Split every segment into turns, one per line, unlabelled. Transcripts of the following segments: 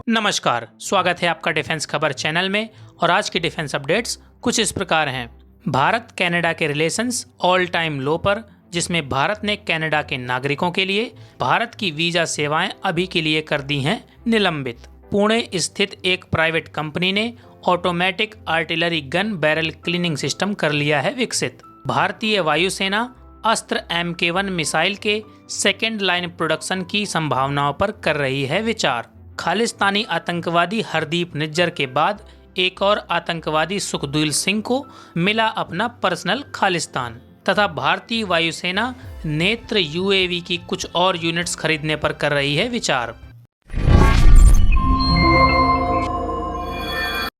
नमस्कार, स्वागत है आपका डिफेंस खबर चैनल में। और आज की डिफेंस अपडेट्स कुछ इस प्रकार हैं। भारत कनाडा के रिलेशंस ऑल टाइम लो पर, जिसमें भारत ने कनाडा के नागरिकों के लिए भारत की वीजा सेवाएं अभी के लिए कर दी हैं निलंबित। पुणे स्थित एक प्राइवेट कंपनी ने automatic artillery gun barrel cleaning system कर लिया है विकसित। भारतीय वायुसेना अस्त्र MK1 मिसाइल के सेकेंड लाइन प्रोडक्शन की संभावनाओं पर कर रही है विचार। खालिस्तानी आतंकवादी हरदीप निज्जर के बाद एक और आतंकवादी सुखदुल सिंह को मिला अपना पर्सनल खालिस्तान। तथा भारतीय वायुसेना नेत्र UAV की कुछ और यूनिट्स खरीदने पर कर रही है विचार।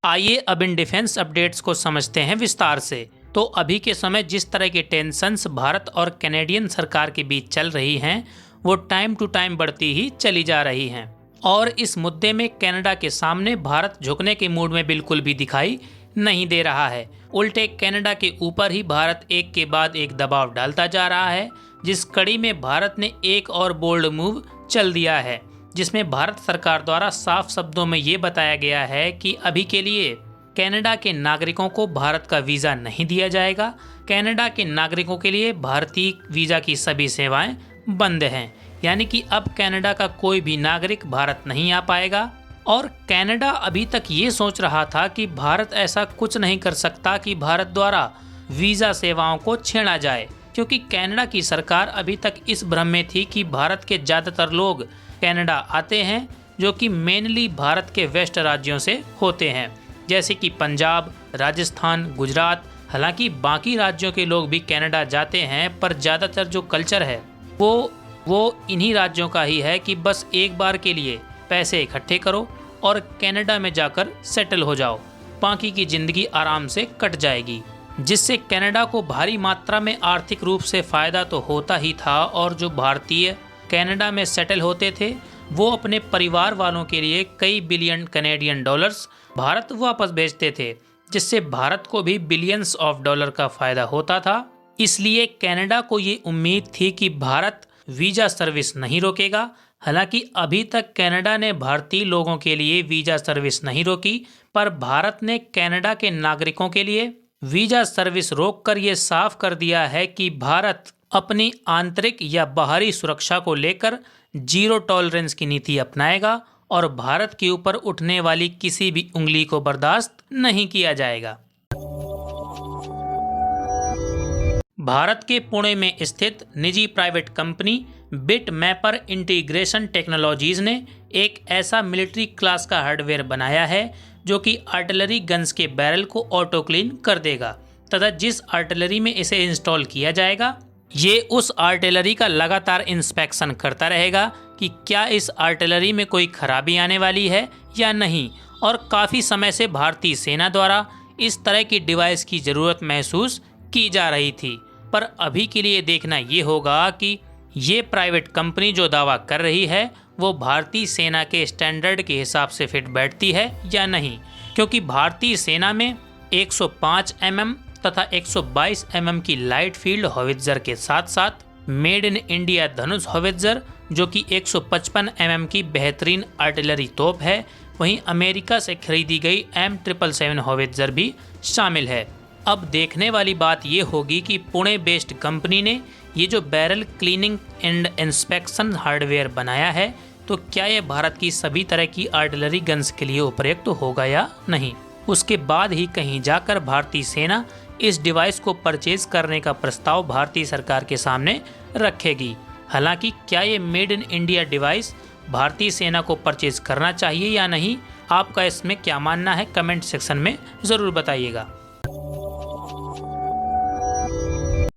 आइए अब इन डिफेंस अपडेट्स को समझते हैं विस्तार से। तो अभी के समय जिस तरह के टेंशन्स भारत और कैनेडियन सरकार के बीच चल रही हैं, वो टाइम टू टाइम बढ़ती ही चली जा रही हैं। और इस मुद्दे में कनाडा के सामने भारत झुकने के मूड में बिल्कुल भी दिखाई नहीं दे रहा है। उल्टे कनाडा के ऊपर ही भारत एक के बाद एक दबाव डालता जा रहा है, जिस कड़ी में भारत ने एक और बोल्ड मूव चल दिया है, जिसमें भारत सरकार द्वारा साफ शब्दों में ये बताया गया है कि अभी के लिए कनाडा के नागरिकों को भारत का वीज़ा नहीं दिया जाएगा। कनाडा के नागरिकों के लिए भारतीय वीज़ा की सभी सेवाएं बंद हैं, यानी कि अब कनाडा का कोई भी नागरिक भारत नहीं आ पाएगा। और कनाडा अभी तक ये सोच रहा था कि भारत ऐसा कुछ नहीं कर सकता कि भारत द्वारा वीज़ा सेवाओं को छेड़ा जाए, क्योंकि कनाडा की सरकार अभी तक इस भ्रम में थी कि भारत के ज़्यादातर लोग कनाडा आते हैं, जो कि मेनली भारत के वेस्ट राज्यों से होते हैं, जैसे कि पंजाब, राजस्थान, गुजरात। हालांकि बाकी राज्यों के लोग भी कनाडा जाते हैं, पर ज़्यादातर जो कल्चर है वो इन्हीं राज्यों का ही है कि बस एक बार के लिए पैसे इकट्ठे करो और कनाडा में जाकर सेटल हो जाओ, बाकी की ज़िंदगी आराम से कट जाएगी। जिससे कनाडा को भारी मात्रा में आर्थिक रूप से फ़ायदा तो होता ही था, और जो भारतीय कनाडा में सेटल होते थे वो अपने परिवार वालों के लिए कई बिलियन कनेडियन डॉलर्स भारत वापस भेजते थे, जिससे भारत को भी बिलियंस ऑफ डॉलर का फ़ायदा होता था। इसलिए कनाडा को ये उम्मीद थी कि भारत वीज़ा सर्विस नहीं रोकेगा। हालांकि अभी तक कनाडा ने भारतीय लोगों के लिए वीज़ा सर्विस नहीं रोकी, पर भारत ने कनाडा के नागरिकों के लिए वीज़ा सर्विस रोककर ये साफ कर दिया है कि भारत अपनी आंतरिक या बाहरी सुरक्षा को लेकर जीरो टॉलरेंस की नीति अपनाएगा और भारत के ऊपर उठने वाली किसी भी उंगली को बर्दाश्त नहीं किया जाएगा। भारत के पुणे में स्थित निजी प्राइवेट कंपनी बिटमैपर इंटीग्रेशन टेक्नोलॉजीज ने एक ऐसा मिलिट्री क्लास का हार्डवेयर बनाया है जो कि आर्टिलरी गन्स के बैरल को ऑटो क्लीन कर देगा, तथा जिस आर्टिलरी में इसे इंस्टॉल किया जाएगा ये उस आर्टिलरी का लगातार इंस्पेक्शन करता रहेगा कि क्या इस आर्टिलरी में कोई खराबी आने वाली है या नहीं। और काफ़ी समय से भारतीय सेना द्वारा इस तरह की डिवाइस की ज़रूरत महसूस की जा रही थी, पर अभी के लिए देखना ये होगा कि ये प्राइवेट कंपनी जो दावा कर रही है वो भारतीय सेना के स्टैंडर्ड के हिसाब से फिट बैठती है या नहीं, क्योंकि भारतीय सेना में 105 mm तथा 122 mm की लाइट फील्ड हॉवित्जर के साथ साथ made in India Dhanush howitzer, जो कि 155 mm की बेहतरीन आर्टिलरी तोप है, वहीं अमेरिका से खरीदी गई M777 हॉवित्जर भी शामिल है। अब देखने वाली बात ये होगी कि पुणे बेस्ड कंपनी ने ये जो barrel cleaning and inspection hardware बनाया है, तो क्या ये भारत की सभी तरह की आर्टिलरी गन्स के लिए उपयुक्त होगा या नहीं। उसके बाद ही कहीं जाकर भारतीय सेना इस डिवाइस को परचेज करने का प्रस्ताव भारतीय सरकार के सामने रखेगी। हालांकि क्या ये मेड इन इंडिया डिवाइस भारतीय सेना को परचेज करना चाहिए या नहीं, आपका इसमें क्या मानना है, कमेंट सेक्शन में ज़रूर बताइएगा।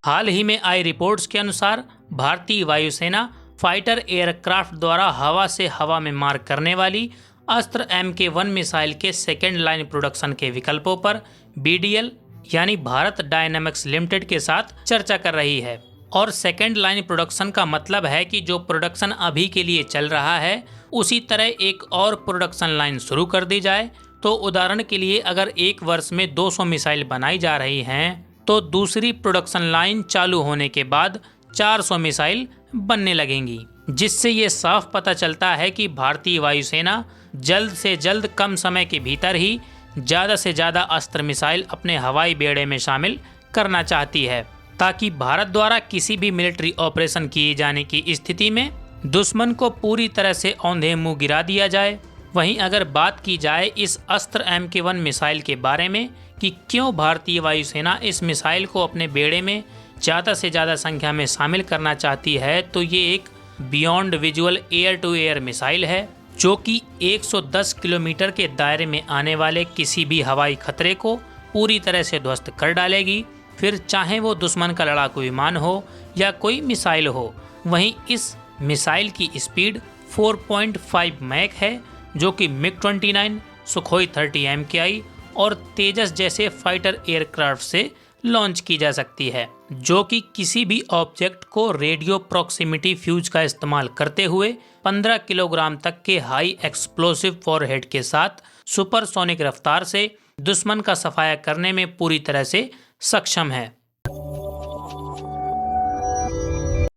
हाल ही में आई रिपोर्ट्स के अनुसार भारतीय वायुसेना फाइटर एयरक्राफ्ट द्वारा हवा से हवा में मार करने वाली अस्त्र MK1 मिसाइल के सेकेंड लाइन प्रोडक्शन के विकल्पों पर BDL यानी भारत डायनामिक्स लिमिटेड के साथ चर्चा कर रही है। और सेकेंड लाइन प्रोडक्शन का मतलब है कि जो प्रोडक्शन अभी के लिए चल रहा है उसी तरह एक और प्रोडक्शन लाइन शुरू कर दी जाए। तो उदाहरण के लिए अगर एक वर्ष में 200 मिसाइल बनाई जा रही हैं, तो दूसरी प्रोडक्शन लाइन चालू होने के बाद 400 मिसाइल बनने लगेंगी, जिससे ये साफ पता चलता है कि भारतीय वायुसेना जल्द से जल्द कम समय के भीतर ही ज़्यादा से ज़्यादा अस्त्र मिसाइल अपने हवाई बेड़े में शामिल करना चाहती है, ताकि भारत द्वारा किसी भी मिलिट्री ऑपरेशन किए जाने की स्थिति में दुश्मन को पूरी तरह से औंधे मुंह गिरा दिया जाए। वहीं अगर बात की जाए इस अस्त्र MK1 मिसाइल के बारे में कि क्यों भारतीय वायुसेना इस मिसाइल को अपने बेड़े में ज़्यादा से ज़्यादा संख्या में शामिल करना चाहती है, तो ये एक beyond visual air to air missile है, जो कि 110 किलोमीटर के दायरे में आने वाले किसी भी हवाई खतरे को पूरी तरह से ध्वस्त कर डालेगी, फिर चाहे वो दुश्मन का लड़ाकू विमान हो या कोई मिसाइल हो। वहीं इस मिसाइल की स्पीड 4.5 मैक है, जो कि MiG-29, सुखोई 30 MKI और तेजस जैसे फाइटर एयरक्राफ्ट से लॉन्च की जा सकती है, जो कि किसी भी ऑब्जेक्ट को रेडियो प्रॉक्सिमिटी फ्यूज का इस्तेमाल करते हुए 15 किलोग्राम तक के हाई एक्सप्लोसिव वॉरहेड के साथ सुपरसोनिक रफ्तार से दुश्मन का सफाया करने में पूरी तरह से सक्षम है।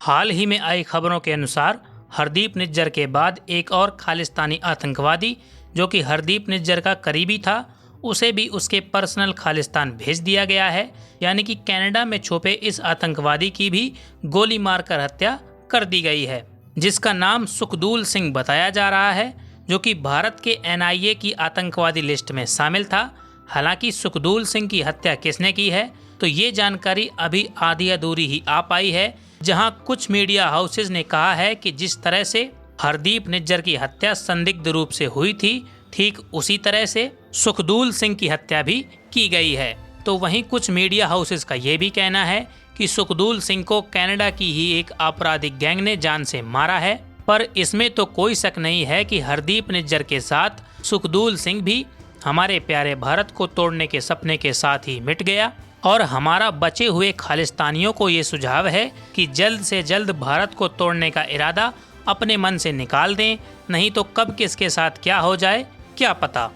हाल ही में आई खबरों के अनुसार हरदीप निज्जर के बाद एक और खालिस्तानी आतंकवादी, जो कि हरदीप निज्जर का करीबी था, उसे भी उसके पर्सनल खालिस्तान भेज दिया गया है। यानी कि कनाडा में छुपे इस आतंकवादी की भी गोली मारकर हत्या कर दी गई है, जिसका नाम सुखदूल सिंह बताया जा रहा है, जो कि भारत के NIA की आतंकवादी लिस्ट में शामिल था। हालांकि सुखदूल सिंह की हत्या किसने की है, तो ये जानकारी अभी आधी अधूरी ही आ पाई है, जहां कुछ मीडिया हाउसेज ने कहा है कि जिस तरह से हरदीप निज्जर की हत्या संदिग्ध रूप से हुई थी, ठीक उसी तरह से सुखदूल सिंह की हत्या भी की गई है। तो वहीं कुछ मीडिया हाउसेज का ये भी कहना है कि सुखदूल सिंह को कनाडा की ही एक आपराधिक गैंग ने जान से मारा है। पर इसमें तो कोई शक नहीं है कि हरदीप निज्जर के साथ सुखदूल सिंह भी हमारे प्यारे भारत को तोड़ने के सपने के साथ ही मिट गया। और हमारा बचे हुए खालिस्तानियों को ये सुझाव है कि जल्द से जल्द भारत को तोड़ने का इरादा अपने मन से निकाल दें, नहीं तो कब किसके साथ क्या हो जाए क्या पता।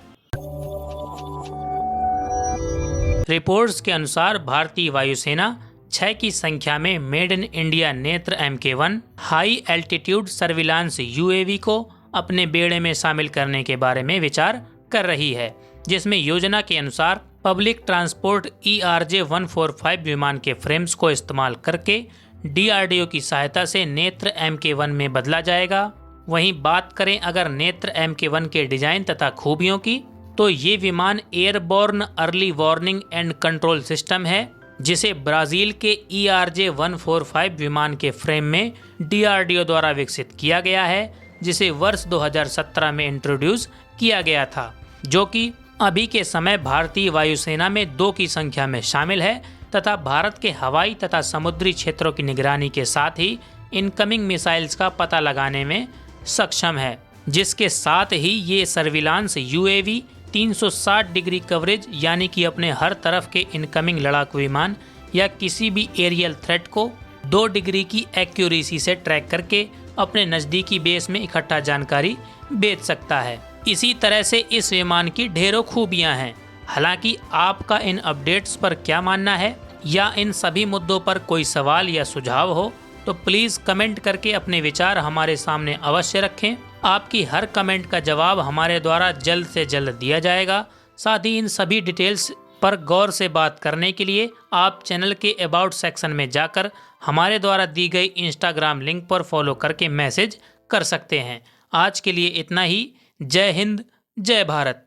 रिपोर्ट्स के अनुसार भारतीय वायुसेना 6 की संख्या में मेड इन इंडिया नेत्र MK1 high altitude surveillance UAV को अपने बेड़े में शामिल करने के बारे में विचार कर रही है, जिसमें योजना के अनुसार पब्लिक ट्रांसपोर्ट ERJ-145 विमान के फ्रेम्स को इस्तेमाल करके DRDO की सहायता से नेत्र MK1 में बदला जाएगा। वहीं बात करें अगर नेत्र MK1 के डिजाइन तथा खूबियों की, तो ये विमान airborne early warning and control system है, जिसे ब्राजील के ERJ-145 विमान के फ्रेम में DRDO द्वारा विकसित किया गया है, जिसे वर्ष 2017 में इंट्रोड्यूस किया गया था, जो कि अभी के समय भारतीय वायुसेना में 2 की संख्या में शामिल है तथा भारत के हवाई तथा समुद्री क्षेत्रों की निगरानी के साथ ही इनकमिंग मिसाइल्स का पता लगाने में सक्षम है, जिसके साथ ही ये सर्विलांस UAV 360 डिग्री कवरेज यानी कि अपने हर तरफ के इनकमिंग लड़ाकू विमान या किसी भी एरियल थ्रेट को 2 डिग्री की एक्यूरेसी से ट्रैक करके अपने नज़दीकी बेस में इकट्ठा जानकारी भेज सकता है। इसी तरह से इस विमान की ढेरों खूबियां हैं। हालांकि आपका इन अपडेट्स पर क्या मानना है या इन सभी मुद्दों पर कोई सवाल या सुझाव हो, तो प्लीज़ कमेंट करके अपने विचार हमारे सामने अवश्य रखें। आपकी हर कमेंट का जवाब हमारे द्वारा जल्द से जल्द दिया जाएगा। साथ ही इन सभी डिटेल्स पर गौर से बात करने के लिए आप चैनल के अबाउट सेक्शन में जाकर हमारे द्वारा दी गई इंस्टाग्राम लिंक पर फॉलो करके मैसेज कर सकते हैं। आज के लिए इतना ही। जय हिंद, जय भारत।